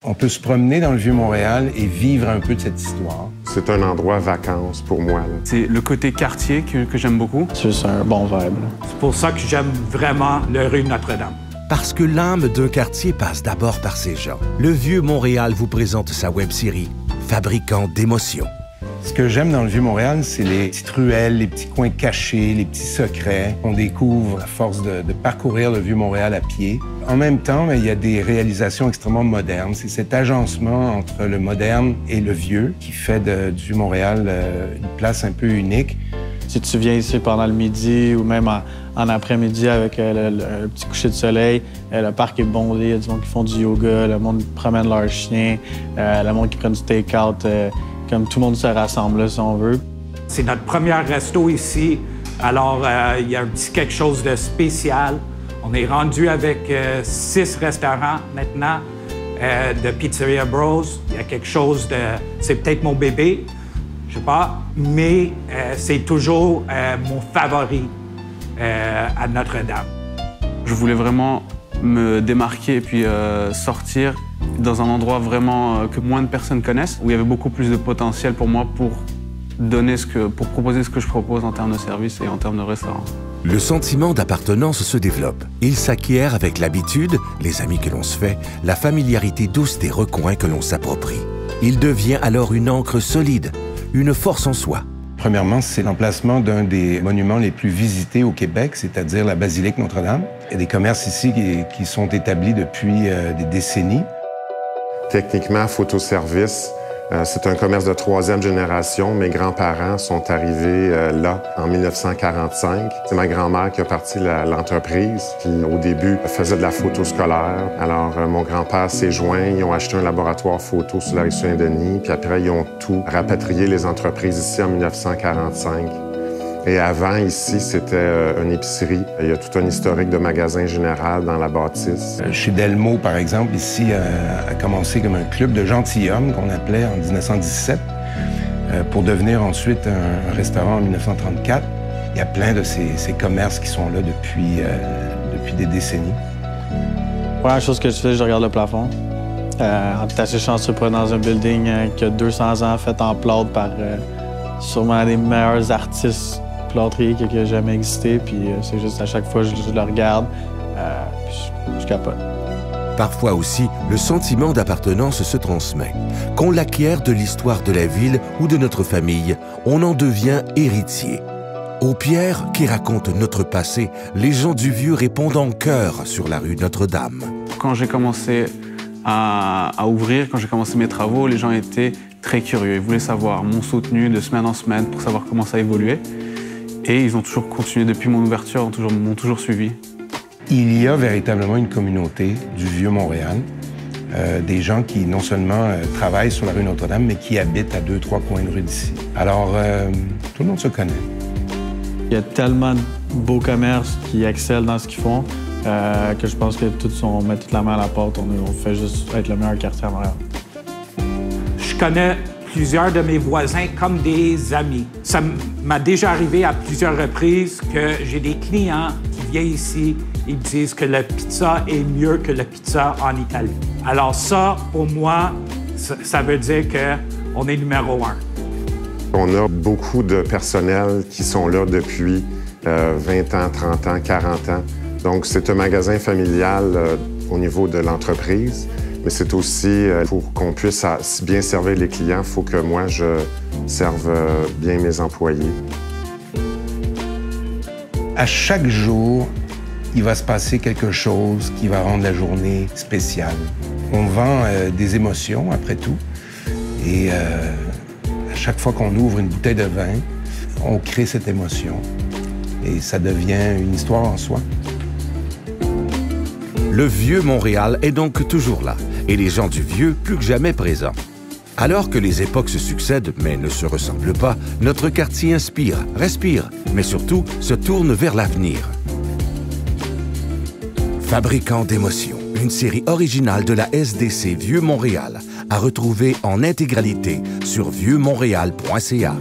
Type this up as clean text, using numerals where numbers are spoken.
On peut se promener dans le Vieux-Montréal et vivre un peu de cette histoire. C'est un endroit vacances pour moi. C'est le côté quartier que j'aime beaucoup. C'est juste un bon vibe. C'est pour ça que j'aime vraiment le rue Notre-Dame. Parce que l'âme d'un quartier passe d'abord par ses gens. Le Vieux-Montréal vous présente sa web-série « Fabricant d'émotions ». Ce que j'aime dans le Vieux-Montréal, c'est les petites ruelles, les petits coins cachés, les petits secrets qu'on découvre à force de parcourir le Vieux-Montréal à pied. En même temps, il y a des réalisations extrêmement modernes. C'est cet agencement entre le moderne et le vieux qui fait du Vieux-Montréal une place un peu unique. Si tu viens ici pendant le midi ou même en après-midi avec le petit coucher de soleil, le parc est bondé, il y a du monde qui font du yoga, le monde promène leurs chiens, le monde qui prend du take-out. Comme tout le monde se rassemble là, si on veut. C'est notre premier resto ici, alors il y a un petit quelque chose de spécial. On est rendu avec 6 restaurants maintenant de Pizzeria Bros. Il y a quelque chose de... C'est peut-être mon bébé, je sais pas, mais c'est toujours mon favori à Notre-Dame. Je voulais vraiment me démarquer et puis sortir dans un endroit vraiment que moins de personnes connaissent, où il y avait beaucoup plus de potentiel pour moi pour proposer ce que je propose en termes de service et en termes de restaurant. Le sentiment d'appartenance se développe. Il s'acquiert avec l'habitude, les amis que l'on se fait, la familiarité douce des recoins que l'on s'approprie. Il devient alors une ancre solide, une force en soi. Premièrement, c'est l'emplacement d'un des monuments les plus visités au Québec, c'est-à-dire la basilique Notre-Dame. Il y a des commerces ici qui sont établis depuis des décennies. Techniquement, Photoservice, c'est un commerce de 3e génération. Mes grands-parents sont arrivés là en 1945. C'est ma grand-mère qui a parti l'entreprise, qui au début faisait de la photo scolaire. Alors mon grand-père s'est joint, ils ont acheté un laboratoire photo sur la rue Saint-Denis, puis après ils ont tout rapatrié les entreprises ici en 1945. Et avant, ici, c'était une épicerie. Il y a tout un historique de magasin général dans la bâtisse. Chez Delmo, par exemple, ici, a commencé comme un club de gentilshommes qu'on appelait en 1917, pour devenir ensuite un restaurant en 1934. Il y a plein de ces commerces qui sont là depuis des décennies. La première chose que je fais, je regarde le plafond. On est assez chanceux pour être dans un building qui a 200 ans, fait en plâtre par sûrement les meilleurs artistes plâtrier qui a jamais existé, puis c'est juste à chaque fois je le regarde, puis je capote. Parfois aussi, le sentiment d'appartenance se transmet. Qu'on l'acquiert de l'histoire de la ville ou de notre famille, on en devient héritier. Aux pierres qui racontent notre passé, les gens du Vieux répondent en chœur sur la rue Notre-Dame. Quand j'ai commencé à ouvrir, quand j'ai commencé mes travaux, les gens étaient très curieux. Ils voulaient savoir, m'ont soutenu de semaine en semaine pour savoir comment ça évoluait. Et ils ont toujours continué depuis mon ouverture, m'ont toujours suivi. Il y a véritablement une communauté du Vieux-Montréal, des gens qui non seulement travaillent sur la rue Notre-Dame, mais qui habitent à 2-3 coins de rue d'ici. Alors, tout le monde se connaît. Il y a tellement de beaux commerces qui excellent dans ce qu'ils font que je pense que on met toute la main à la porte. On fait juste être le meilleur quartier à Montréal. Je connais plusieurs de mes voisins comme des amis. Ça m'a déjà arrivé à plusieurs reprises que j'ai des clients qui viennent ici, ils me disent que la pizza est mieux que la pizza en Italie. Alors ça, pour moi, ça veut dire qu'on est numéro 1. On a beaucoup de personnel qui sont là depuis 20 ans, 30 ans, 40 ans. Donc c'est un magasin familial au niveau de l'entreprise. Mais c'est aussi, pour qu'on puisse bien servir les clients, il faut que moi, je serve bien mes employés. À chaque jour, il va se passer quelque chose qui va rendre la journée spéciale. On vend des émotions, après tout. Et à chaque fois qu'on ouvre une bouteille de vin, on crée cette émotion. Et ça devient une histoire en soi. Le Vieux-Montréal est donc toujours là, et les gens du Vieux plus que jamais présents. Alors que les époques se succèdent, mais ne se ressemblent pas, notre quartier inspire, respire, mais surtout se tourne vers l'avenir. Fabricant d'émotions, une série originale de la SDC Vieux-Montréal, à retrouver en intégralité sur vieuxmontréal.ca.